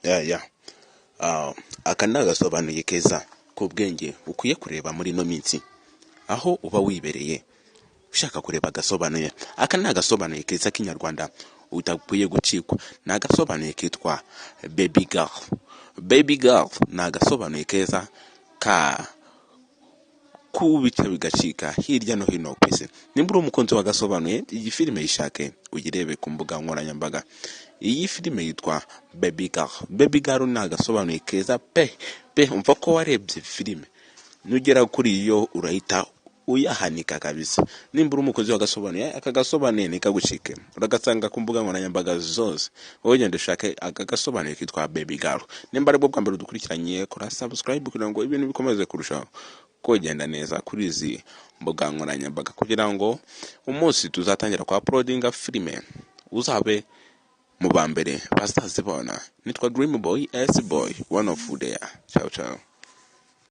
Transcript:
Yeah. Aka ni agasobanuye keza k'ubwenge ukwiye kureba muri ino minsi aho uba wibereye ushaka kureba agasobanuye. Aka ni agasobanuye keza k'inyarwanda utakwiye gucikwa. Ni agasobanuye kitwa baby girl. Baby girl ni agasobanuye keza ka kubica bigacika hirya no hino ku isi. Nimba uri umukunzi w'agasobanuye, iyi filime yishake uyirebe ku mbuga nkoranyambaga. Iyi filime yitwa Baby Girl. Baby Girl ni agasobanuye keza pe umva ko warebye filime nugera kuri iyo urahita uyahanika kabisa. Nimba uri umukozi w'agasobanuye, aka gasobanuye nikagucike, uragasanga ku mbuga nkoranyambaga zose. Wowe genda ushake aka gasobanuye kitwa Baby Girl. Nimba ari bwo bwa mbere dukurikiranye, kora subscribe kugira ngo ibintu bikomeze kurushaho kugenda neza kuri izi mbuga nkoranyambaga, kugira ngo umunsi tuzatangira kwa uploadinga filime uzabe mu bambere bazazibona. Nitwa Dream Boy S Boy, one of there. Ciao.